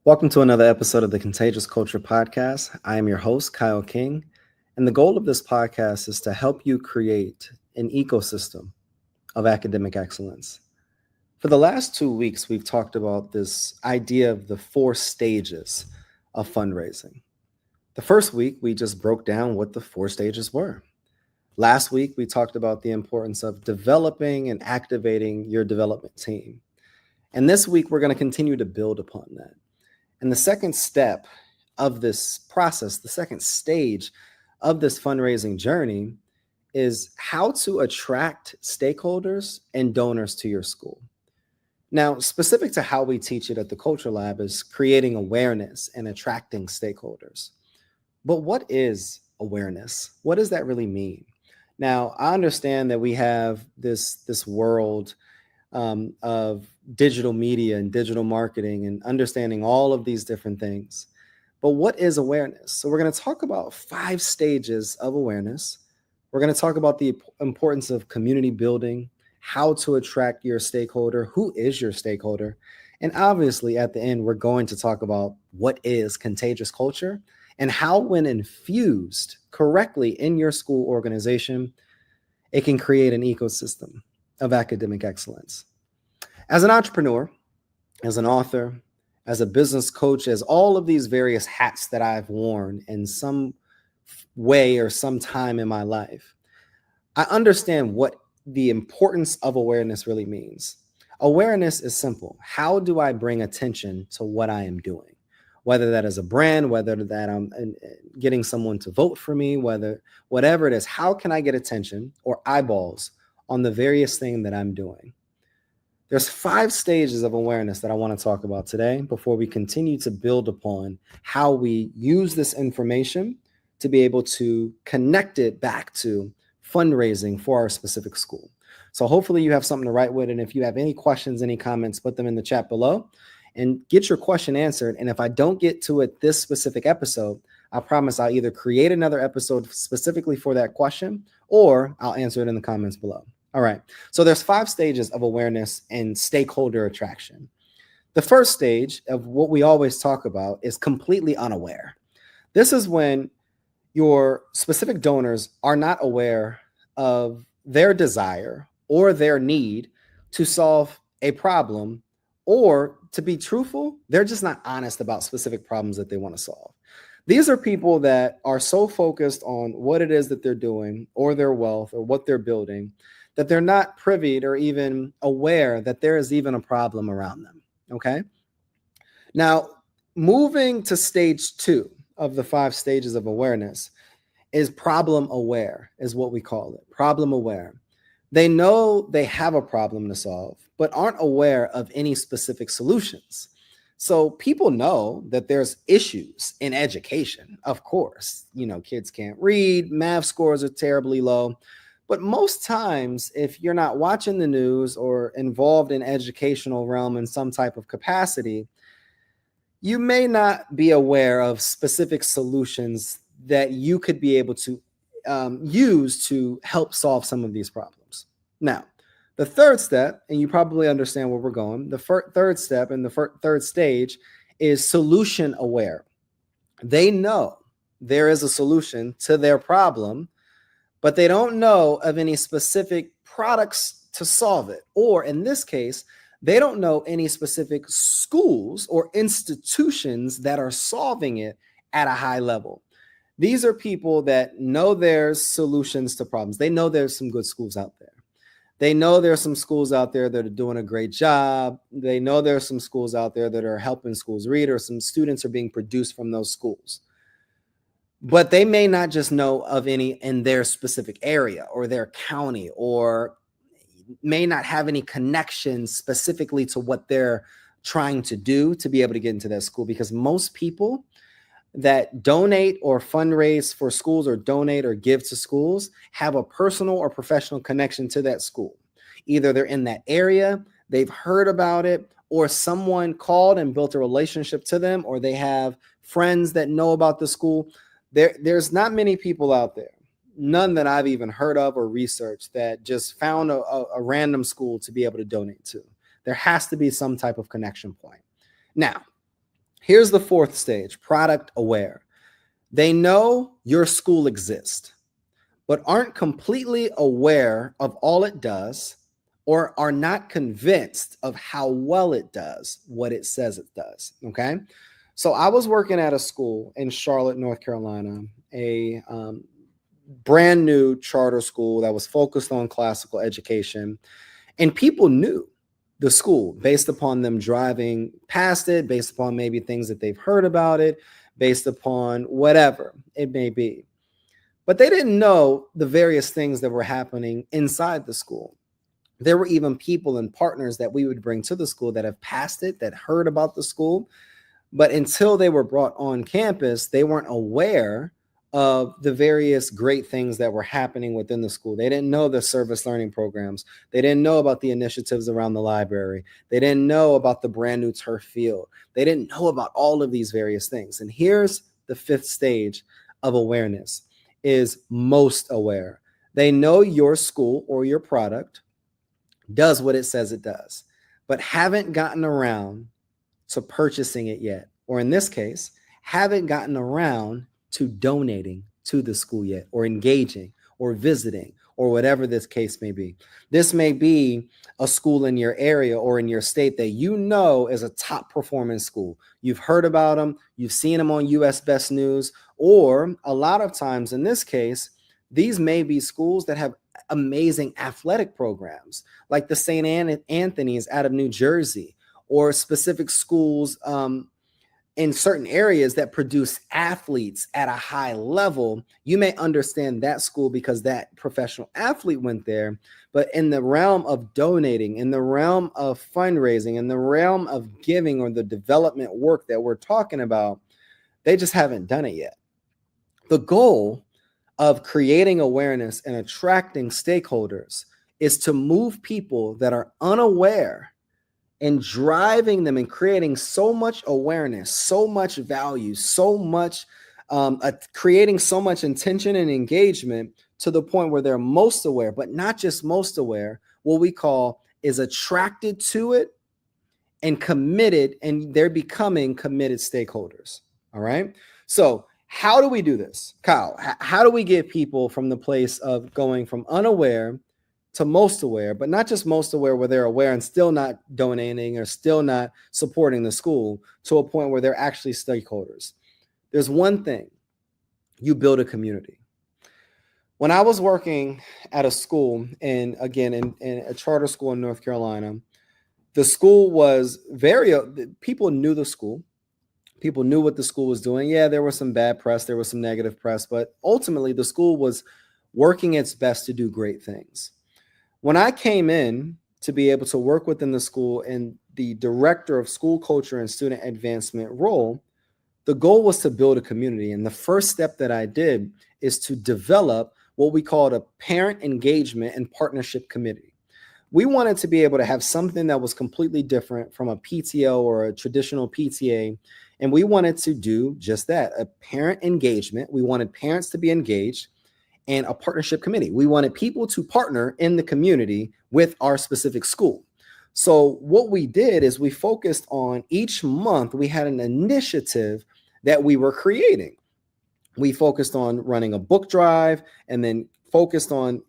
Welcome to another episode of the Contagious Culture podcast. I am your host, Kyle King, and the goal of this podcast is to help you create an ecosystem of academic excellence. For the last 2 weeks, we've talked about this idea of the 4 stages of fundraising. The first week, we just broke down what the 4 stages were. Last week, we talked about the importance of developing and activating your development team. And this week, we're going to continue to build upon that. And the second step of this process, the second stage of this fundraising journey is how to attract stakeholders and donors to your school. Now, specific to how we teach it at the Culture Lab is creating awareness and attracting stakeholders. But what is awareness? What does that really mean? Now, I understand that we have this world of digital media and digital marketing and understanding all of these different things. But what is awareness? So we're going to talk about 5 stages of awareness. We're going to talk about the importance of community building, how to attract your stakeholder, who is your stakeholder. And obviously at the end, we're going to talk about what is contagious culture and how, when infused correctly in your school organization, it can create an ecosystem of academic excellence. As an entrepreneur, as an author, as a business coach, as all of these various hats that I've worn in some way or some time in my life, I understand what the importance of awareness really means. Awareness is simple. How do I bring attention to what I am doing? Whether that is a brand, whether that I'm getting someone to vote for me, whatever it is, how can I get attention or eyeballs on the various thing that I'm doing? There's 5 stages of awareness that I want to talk about today before we continue to build upon how we use this information to be able to connect it back to fundraising for our specific school. So hopefully you have something to write with, and if you have any questions, any comments, put them in the chat below and get your question answered. And if I don't get to it this specific episode, I promise I'll either create another episode specifically for that question or I'll answer it in the comments below. All right. So there's 5 stages of awareness and stakeholder attraction. The first stage of what we always talk about is completely unaware. This is when your specific donors are not aware of their desire or their need to solve a problem, or to be truthful, they're just not honest about specific problems that they want to solve. These are people that are so focused on what it is that they're doing or their wealth or what they're building that they're not privy or even aware that there is even a problem around them. Okay. Now, moving to stage 2 of the 5 stages of awareness is problem aware, is what we call it. Problem aware. They know they have a problem to solve, but aren't aware of any specific solutions. So people know that there's issues in education. Of course, kids can't read, math scores are terribly low. But most times, if you're not watching the news or involved in educational realm in some type of capacity, you may not be aware of specific solutions that you could be able to use to help solve some of these problems. Now, the third step, and you probably understand where we're going, the third step and the third stage is solution aware. They know there is a solution to their problem, but they don't know of any specific products to solve it. Or in this case, they don't know any specific schools or institutions that are solving it at a high level. These are people that know there's solutions to problems. They know there's some good schools out there. They know there's some schools out there that are doing a great job. They know there's some schools out there that are helping schools read, or some students are being produced from those schools. But they may not just know of any in their specific area or their county, or may not have any connections specifically to what they're trying to do to be able to get into that school. Because most people that donate or fundraise for schools or donate or give to schools have a personal or professional connection to that school. Either they're in that area, they've heard about it, or someone called and built a relationship to them, or they have friends that know about the school. There's not many people out there, none that I've even heard of or researched, that just found a random school to be able to donate to. There has to be some type of connection point. Now, Here's the fourth stage, product aware. They know your school exists, but aren't completely aware of all it does or are not convinced of how well it does what it says it does. Okay. So I was working at a school in Charlotte, North Carolina, a brand new charter school that was focused on classical education. And people knew the school based upon them driving past it, based upon maybe things that they've heard about it, based upon whatever it may be. But they didn't know the various things that were happening inside the school. There were even people and partners that we would bring to the school that have passed it, that heard about the school. But until they were brought on campus, they weren't aware of the various great things that were happening within the school. They didn't know the service learning programs. They didn't know about the initiatives around the library. They didn't know about the brand new turf field. They didn't know about all of these various things. And here's the fifth stage of awareness, is most aware. They know your school or your product does what it says it does, but haven't gotten around to purchasing it yet. Or in this case, haven't gotten around to donating to the school yet, or engaging, or visiting, or whatever this case may be. This may be a school in your area or in your state that you know is a top performing school. You've heard about them, you've seen them on US Best News, or a lot of times in this case, these may be schools that have amazing athletic programs, like the St. Anthony's out of New Jersey, or specific schools in certain areas that produce athletes at a high level. You may understand that school because that professional athlete went there. But in the realm of donating, in the realm of fundraising, in the realm of giving, or the development work that we're talking about, they just haven't done it yet. The goal of creating awareness and attracting stakeholders is to move people that are unaware and driving them and creating so much awareness, so much value, so much, creating so much intention and engagement to the point where they're most aware, but not just most aware, what we call is attracted to it and committed, and they're becoming committed stakeholders. All right. So how do we do this, Kyle? How do we get people from the place of going from unaware to most aware, but not just most aware where they're aware and still not donating or still not supporting the school, to a point where they're actually stakeholders? There's one thing: you build a community. When I was working at a school, and again, in a charter school in North Carolina, the school was people knew the school. People knew what the school was doing. Yeah, there was some bad press, there was some negative press, but ultimately the school was working its best to do great things. When I came in to be able to work within the school in the director of school culture and student advancement role, the goal was to build a community. And the first step that I did is to develop what we called a parent engagement and partnership committee. We wanted to be able to have something that was completely different from a PTO or a traditional PTA. And we wanted to do just that, a parent engagement. We wanted parents to be engaged, and a partnership committee. We wanted people to partner in the community with our specific school. So what we did is we focused on, each month we had an initiative that we were creating. We focused on running a book drive, and then focused on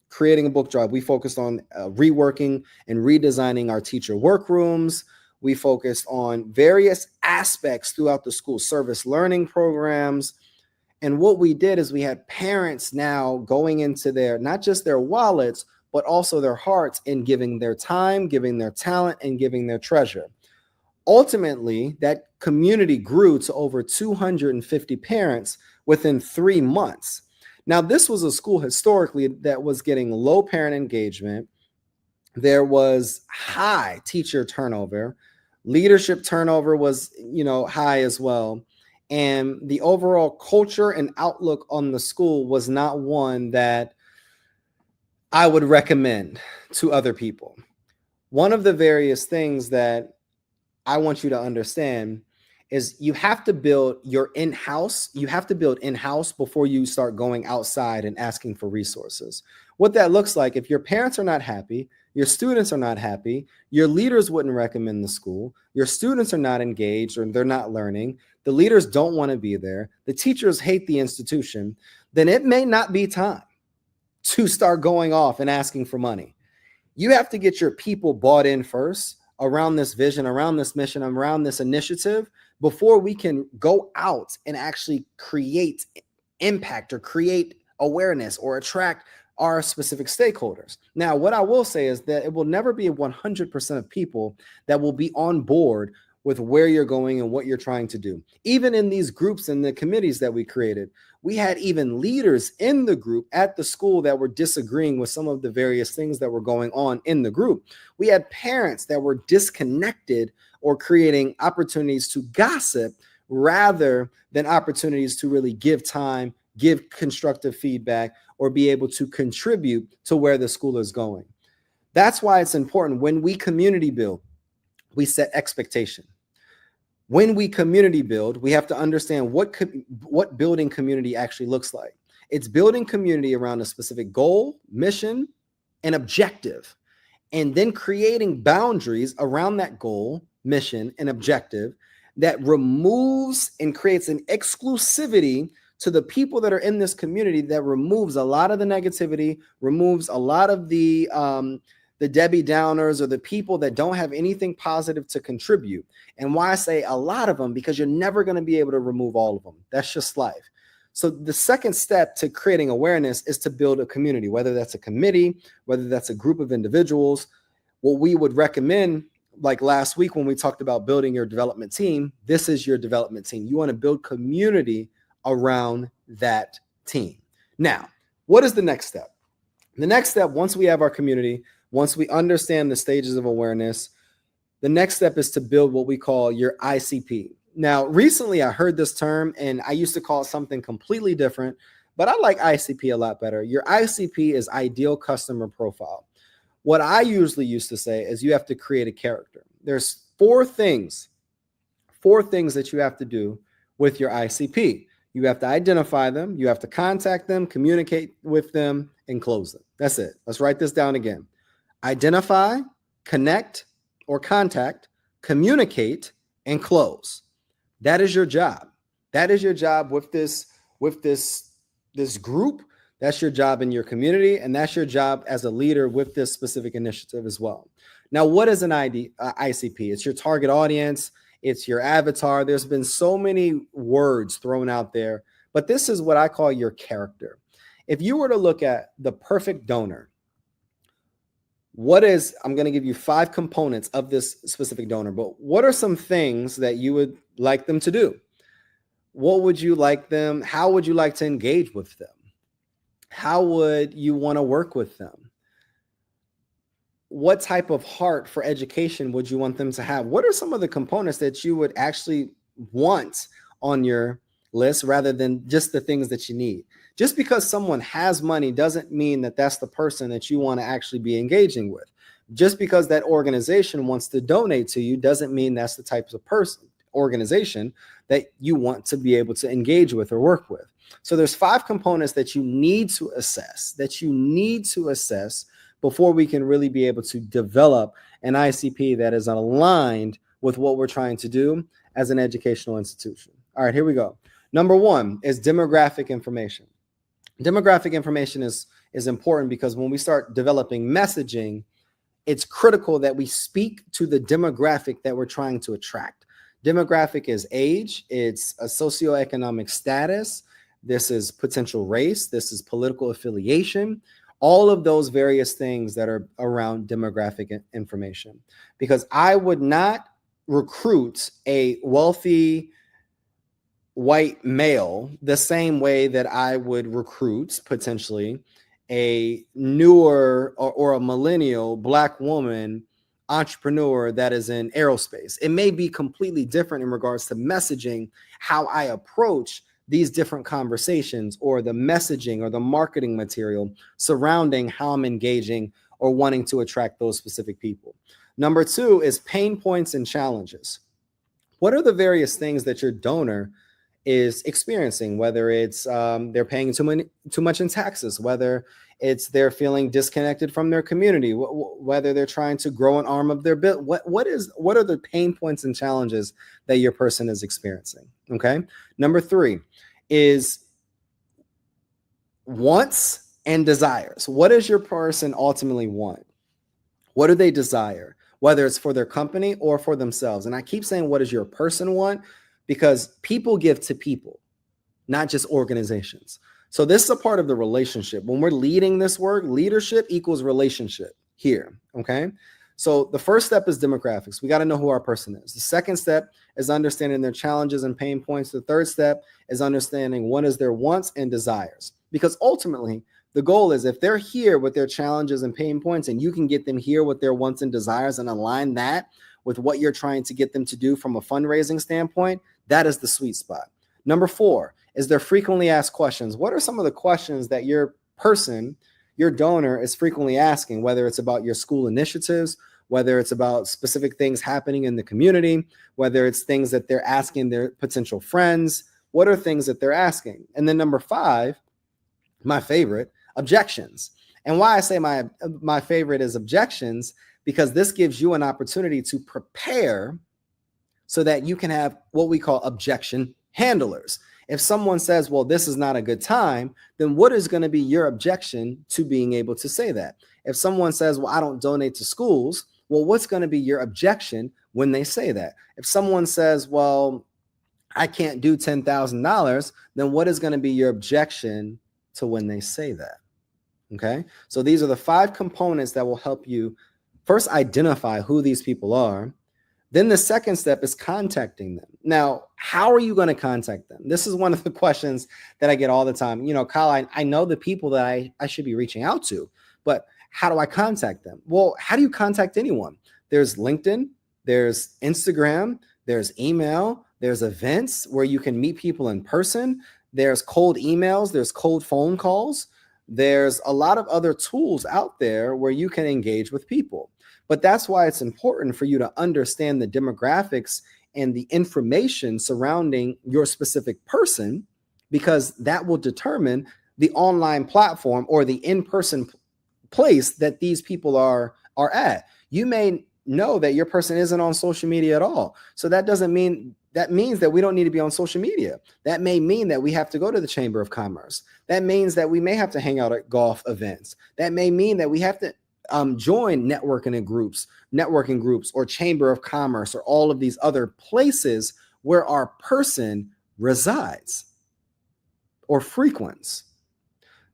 creating a book drive. We focused on reworking and redesigning our teacher workrooms. We focused on various aspects throughout the school, service learning programs. And what we did is we had parents now going into their, not just their wallets, but also their hearts, in giving their time, giving their talent, and giving their treasure. Ultimately, that community grew to over 250 parents within 3 months. Now, this was a school historically that was getting low parent engagement. There was high teacher turnover. Leadership turnover was, high as well. And the overall culture and outlook on the school was not one that I would recommend to other people. One of the various things that I want you to understand is you have to build your in-house. You have to build in-house before you start going outside and asking for resources. What that looks like, if your parents are not happy, your students are not happy, your leaders wouldn't recommend the school, your students are not engaged or they're not learning, the leaders don't want to be there, the teachers hate the institution, then it may not be time to start going off and asking for money. You have to get your people bought in first around this vision, around this mission, around this initiative before we can go out and actually create impact or create awareness or attract our specific stakeholders. Now, what I will say is that it will never be 100% of people that will be on board with where you're going and what you're trying to do. Even in these groups and the committees that we created, we had even leaders in the group at the school that were disagreeing with some of the various things that were going on in the group. We had parents that were disconnected or creating opportunities to gossip rather than opportunities to really give time, give constructive feedback, or be able to contribute to where the school is going. That's why it's important when we community build, we set expectation. When we community build, we have to understand what building community actually looks like. It's building community around a specific goal, mission, and objective, and then creating boundaries around that goal, mission, and objective that removes and creates an exclusivity to the people that are in this community, that removes a lot of the negativity, removes a lot of the Debbie Downers or the people that don't have anything positive to contribute. And why I say a lot of them, because you're never going to be able to remove all of them. That's just life. So the second step to creating awareness is to build a community, whether that's a committee, whether that's a group of individuals. What we would recommend, like last week when we talked about building your development team, this is your development team. You want to build community around that team. Now, what is the next step? The next step, once we have our community, once we understand the stages of awareness, the next step is to build what we call your ICP. Now, recently I heard this term and I used to call it something completely different, but I like ICP a lot better. Your ICP is ideal customer profile. What I usually used to say is you have to create a character. There's four things that you have to do with your ICP. You have to identify them, you have to contact them, communicate with them, and close them. That's it. Let's write this down again. Identify, connect or contact, communicate, and close. That is your job. That is your job with this group. That's your job in your community, and that's your job as a leader with this specific initiative as well. Now, what is an ICP? It's your target audience. It's your avatar. There's been so many words thrown out there, but this is what I call your character. If you were to look at the perfect donor, I'm going to give you 5 components of this specific donor, but what are some things that you would like them to do? What would you like them? How would you like to engage with them? How would you want to work with them? What type of heart for education would you want them to have? What are some of the components that you would actually want on your list rather than just the things that you need? Just because someone has money doesn't mean that that's the person that you want to actually be engaging with. Just because that organization wants to donate to you doesn't mean that's the type of organization that you want to be able to engage with or work with. So there's 5 components that you need to assess, before we can really be able to develop an ICP that is aligned with what we're trying to do as an educational institution. All right, here we go. Number 1 is demographic information. Demographic information is important because when we start developing messaging, it's critical that we speak to the demographic that we're trying to attract. Demographic is age, it's a socioeconomic status, this is potential race, this is political affiliation, all of those various things that are around demographic information. Because I would not recruit a wealthy white male the same way that I would recruit potentially a newer or a millennial Black woman entrepreneur that is in aerospace. It may be completely different in regards to messaging, how I approach these different conversations, or the messaging or the marketing material surrounding how I'm engaging or wanting to attract those specific people. Number 2 is pain points and challenges. What are the various things that your donor is experiencing, whether it's they're paying too much in taxes, whether it's they're feeling disconnected from their community, whether they're trying to grow an arm of their bit. What are the pain points and challenges that your person is experiencing? Okay. Number 3 is wants and desires. What does your person ultimately want? What do they desire? Whether it's for their company or for themselves. And I keep saying, what does your person want? Because people give to people, not just organizations. So this is a part of the relationship. When we're leading this work, leadership equals relationship here, okay? So the first step is demographics. We got to know who our person is. The second step is understanding their challenges and pain points. The third step is understanding what is their wants and desires. Because ultimately, the goal is if they're here with their challenges and pain points and you can get them here with their wants and desires and align that with what you're trying to get them to do from a fundraising standpoint, that is the sweet spot. Number 4 is their frequently asked questions. What are some of the questions that your person, your donor, is frequently asking, whether it's about your school initiatives, whether it's about specific things happening in the community, whether it's things that they're asking their potential friends? What are things that they're asking? And then number 5, my favorite, objections. And why I say my favorite is objections, because this gives you an opportunity to prepare so that you can have what we call objection handlers. If someone says, well, this is not a good time, then what is going to be your objection to being able to say that? If someone says, well, I don't donate to schools, well, what's going to be your objection when they say that? If someone says, well, I can't do $10,000, then what is going to be your objection to when they say that? Okay, so these are the 5 components that will help you first identify who these people are. Then the second step is contacting them. Now, how are you going to contact them? This is one of the questions that I get all the time. You know, Kyle, I know the people that I should be reaching out to, but how do I contact them? Well, how do you contact anyone? There's LinkedIn, there's Instagram, there's email, there's events where you can meet people in person. There's cold emails, there's cold phone calls. There's a lot of other tools out there where you can engage with people. But that's why it's important for you to understand the demographics and the information surrounding your specific person, because that will determine the online platform or the in-person place that these people are at. You may know that your person isn't on social media at all. So that means that we don't need to be on social media. That may mean that we have to go to the Chamber of Commerce. That means that we may have to hang out at golf events. That may mean that we have to join networking groups or Chamber of Commerce or all of these other places where our person resides or frequents.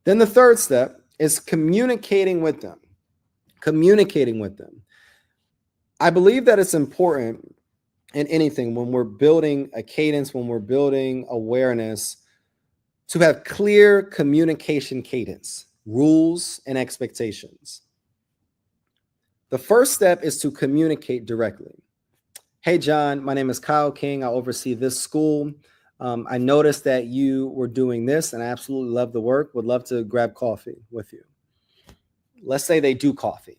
Then the third step is communicating with them. I believe that it's important in anything when we're building a cadence, when we're building awareness, to have clear communication cadence, rules, and expectations. The first step is to communicate directly. Hey, John, my name is Kyle King. I oversee this school. I noticed that you were doing this and I absolutely love the work. Would love to grab coffee with you. Let's say they do coffee.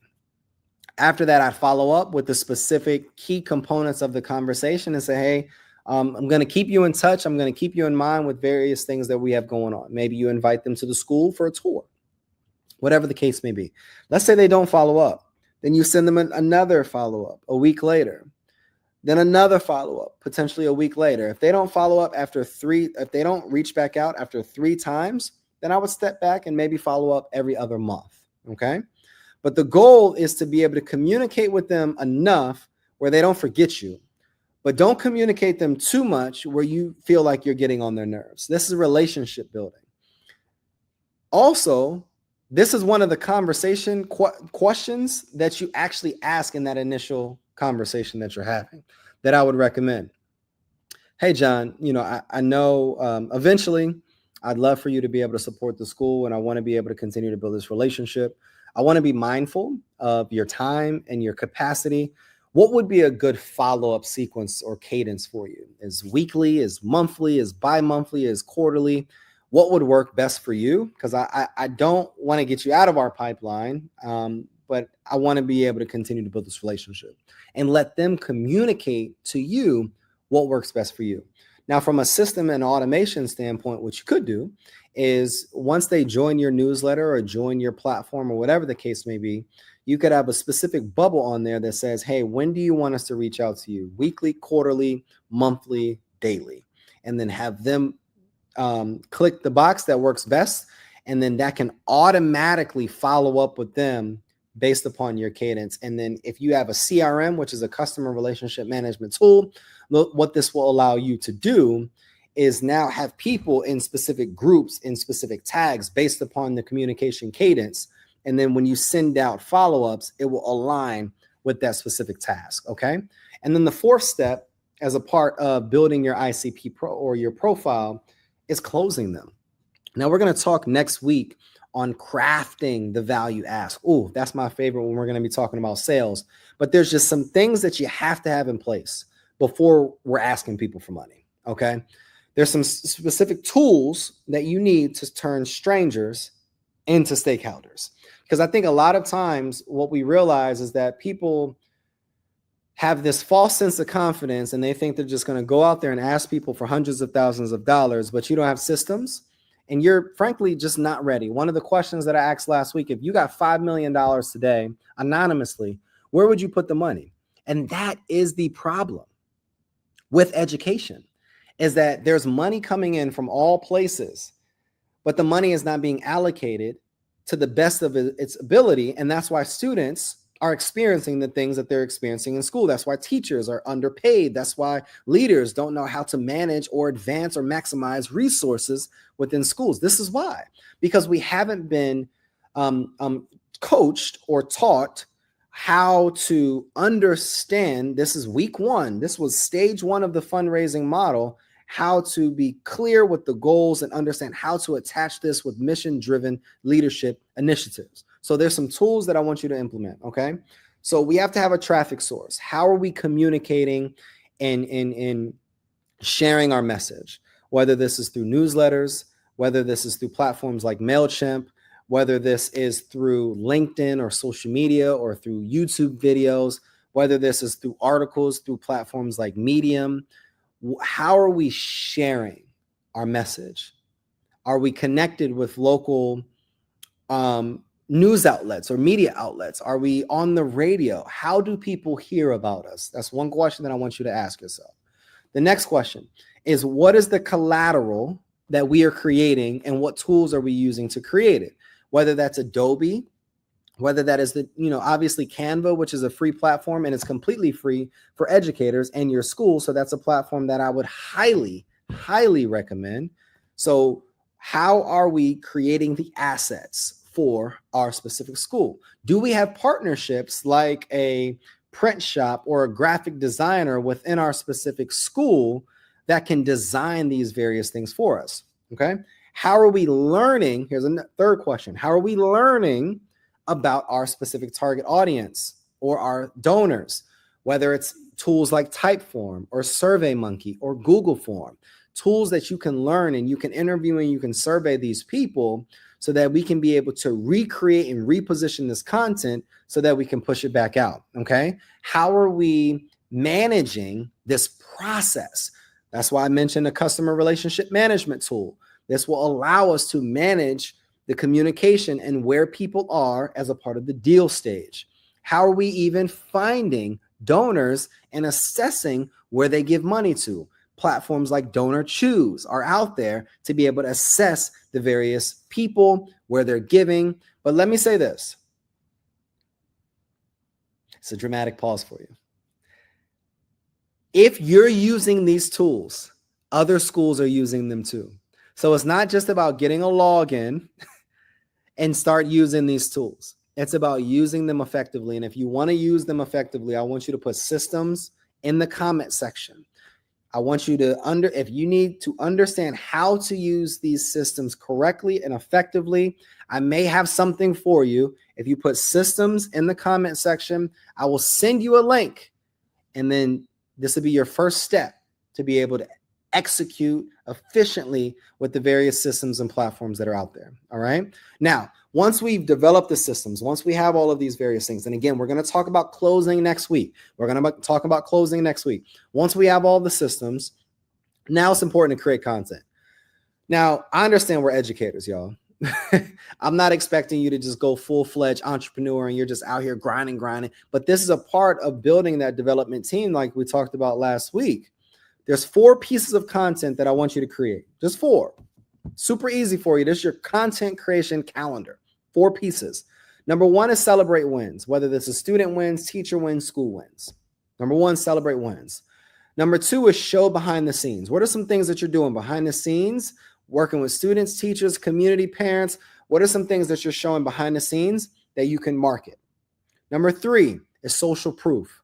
After that, I follow up with the specific key components of the conversation and say, hey, I'm going to keep you in touch. I'm going to keep you in mind with various things that we have going on. Maybe you invite them to the school for a tour, whatever the case may be. Let's say they don't follow up. Then you send them another follow-up a week later. Then another follow-up, potentially a week later. If they don't follow up if they don't reach back out after 3 times, then I would step back and maybe follow up every other month, okay? But the goal is to be able to communicate with them enough where they don't forget you, but don't communicate them too much where you feel like you're getting on their nerves. This is relationship building. Also, this is one of the conversation questions that you actually ask in that initial conversation that you're having that I would recommend. Hey, John, I know eventually I'd love for you to be able to support the school, and I want to be able to continue to build this relationship. I want to be mindful of your time and your capacity. What would be a good follow-up sequence or cadence for you? Is weekly, is monthly, is bi-monthly, is quarterly? What would work best for you? Because I don't want to get you out of our pipeline, but I want to be able to continue to build this relationship and let them communicate to you what works best for you. Now, from a system and automation standpoint, what you could do is once they join your newsletter or join your platform or whatever the case may be, you could have a specific bubble on there that says, hey, when do you want us to reach out to you? Weekly, quarterly, monthly, daily. And then have them click the box that works best. And then that can automatically follow up with them based upon your cadence. And then if you have a CRM, which is a customer relationship management tool, what this will allow you to do is now have people in specific groups, in specific tags based upon the communication cadence. And then when you send out follow-ups, it will align with that specific task, okay? And then the fourth step as a part of building your ICP pro or your profile is closing them. Now we're going to talk next week on crafting the value ask. Oh, that's my favorite when we're going to be talking about sales. But there's just some things that you have to have in place before we're asking people for money, okay? There's some specific tools that you need to turn strangers into stakeholders. Because I think a lot of times what we realize is that people have this false sense of confidence and they think they're just going to go out there and ask people for hundreds of thousands of dollars, but you don't have systems and you're frankly just not ready. One of the questions that I asked last week, if you got $5 million today anonymously, where would you put the money? And that is the problem with education, is that there's money coming in from all places, but the money is not being allocated to the best of its ability. And that's why students are experiencing the things that they're experiencing in school. That's why teachers are underpaid. That's why leaders don't know how to manage or advance or maximize resources within schools. This is why, because we haven't been coached or taught how to understand. This is week one. This was stage one of the fundraising model, how to be clear with the goals and understand how to attach this with mission-driven leadership initiatives. So there's some tools that I want you to implement, okay? So we have to have a traffic source. How are we communicating and sharing our message? Whether this is through newsletters, whether this is through platforms like MailChimp, whether this is through LinkedIn or social media or through YouTube videos, whether this is through articles, through platforms like Medium. How are we sharing our message? Are we connected with local news outlets or media outlets? Are we on the radio? How do people hear about us? That's one question that I want you to ask yourself. The next question is, what is the collateral that we are creating and what tools are we using to create it? Whether that's Adobe, whether that is obviously Canva, which is a free platform and it's completely free for educators and your school. So that's a platform that I would highly, highly recommend. So how are we creating the assets for our specific school? Do we have partnerships like a print shop or a graphic designer within our specific school that can design these various things for us? Okay. How are we learning? Here's a third question. How are we learning about our specific target audience or our donors, whether it's tools like Typeform or SurveyMonkey or Google Form, tools that you can learn and you can interview and you can survey these people so that we can be able to recreate and reposition this content so that we can push it back out, okay? How are we managing this process? That's why I mentioned a customer relationship management tool. This will allow us to manage the communication and where people are as a part of the deal stage. How are we even finding donors and assessing where they give money to? Platforms like Donor Choose are out there to be able to assess the various people, where they're giving. But let me say this. It's a dramatic pause for you. If you're using these tools, other schools are using them too. So it's not just about getting a login and start using these tools. It's about using them effectively. And if you want to use them effectively, I want you to put systems in the comment section. I want you to if you need to understand how to use these systems correctly and effectively, I may have something for you. If you put systems in the comment section, I will send you a link. And then this will be your first step to be able to execute efficiently with the various systems and platforms that are out there. All right. Now, once we've developed the systems, once we have all of these various things, and again, we're going to talk about closing next week. We're going to talk about closing next week. Once we have all the systems, now it's important to create content. Now, I understand we're educators, y'all. I'm not expecting you to just go full-fledged entrepreneur and you're just out here grinding. But this is a part of building that development team like we talked about last week. There's 4 pieces of content that I want you to create. Just 4. Super easy for you. This is your content creation calendar. 4 pieces. Number 1 is celebrate wins, whether this is student wins, teacher wins, school wins. Number 1, celebrate wins. Number 2 is show behind the scenes. What are some things that you're doing behind the scenes, working with students, teachers, community, parents? What are some things that you're showing behind the scenes that you can market? Number 3 is social proof.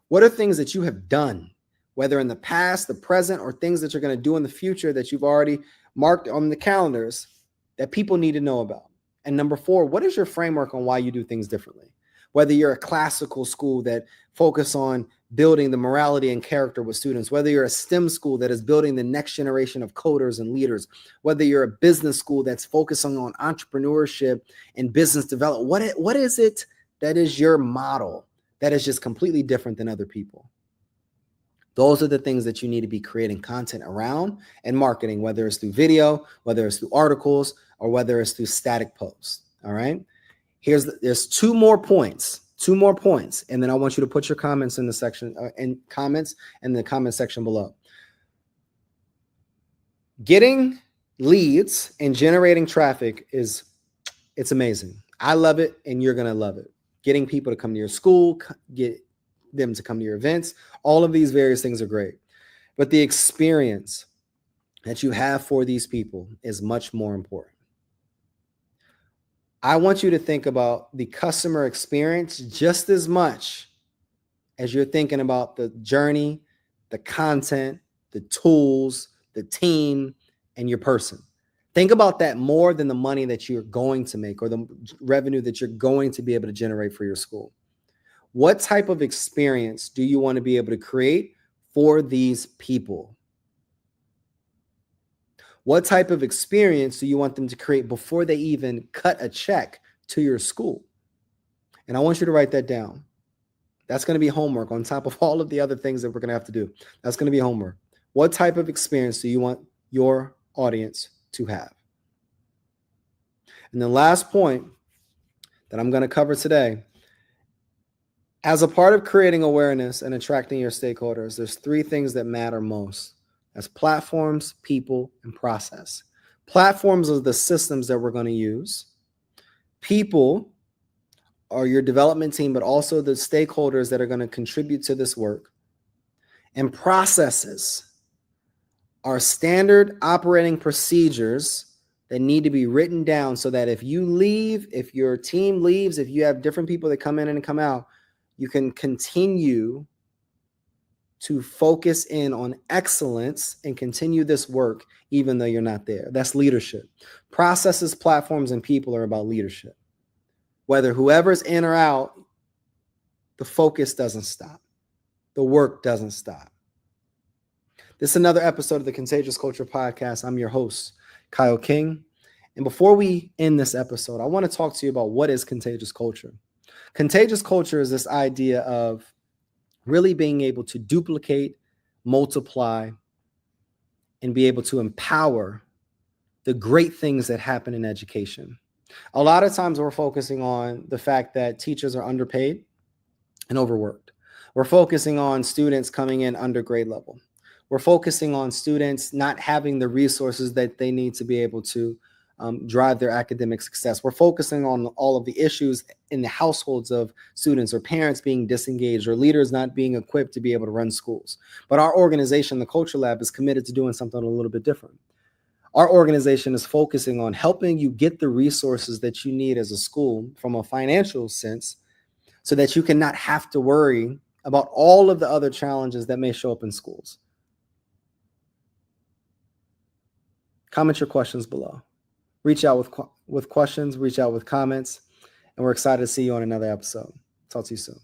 What are things that you have done, whether in the past, the present, or things that you're going to do in the future that you've already marked on the calendars that people need to know about? And number 4, what is your framework on why you do things differently? Whether you're a classical school that focus on building the morality and character with students, whether you're a STEM school that is building the next generation of coders and leaders, whether you're a business school that's focusing on entrepreneurship and business development, what is it that is your model that is just completely different than other people? Those are the things that you need to be creating content around and marketing, whether it's through video, whether it's through articles, or whether it's through static posts. All right. There's 2 more points, and then I want you to put your comments in the section in the comment section below. Getting leads and generating traffic it's amazing. I love it, and you're gonna love it. Getting people to come to your school, get them to come to your events, all of these various things are great, but the experience that you have for these people is much more important. I want you to think about the customer experience just as much as you're thinking about the journey, the content, the tools, the team, and your person. Think about that more than the money that you're going to make or the revenue that you're going to be able to generate for your school. What type of experience do you want to be able to create for these people? What type of experience do you want them to create before they even cut a check to your school? And I want you to write that down. That's going to be homework on top of all of the other things that we're going to have to do. That's going to be homework. What type of experience do you want your audience to have? And the last point that I'm going to cover today, as a part of creating awareness and attracting your stakeholders, there's 3 things that matter most. That's platforms, people, and process. Platforms are the systems that we're going to use. People are your development team, but also the stakeholders that are going to contribute to this work. And processes are standard operating procedures that need to be written down so that if you leave, if your team leaves, if you have different people that come in and come out, you can continue to focus in on excellence and continue this work even though you're not there. That's leadership. Processes, platforms, and people are about leadership. Whether whoever's in or out, the focus doesn't stop. The work doesn't stop. This is another episode of the Contagious Culture Podcast. I'm your host, Kyle King. And before we end this episode, I want to talk to you about what is contagious culture. Contagious culture is this idea of really being able to duplicate, multiply, and be able to empower the great things that happen in education. A lot of times we're focusing on the fact that teachers are underpaid and overworked. We're focusing on students coming in under grade level. We're focusing on students not having the resources that they need to be able to drive their academic success. We're focusing on all of the issues in the households of students or parents being disengaged or leaders not being equipped to be able to run schools. But our organization, the Culture Lab, is committed to doing something a little bit different. Our organization is focusing on helping you get the resources that you need as a school from a financial sense so that you can not have to worry about all of the other challenges that may show up in schools. Comment your questions below. Reach out with questions, reach out with comments, and we're excited to see you on another episode. Talk to you soon.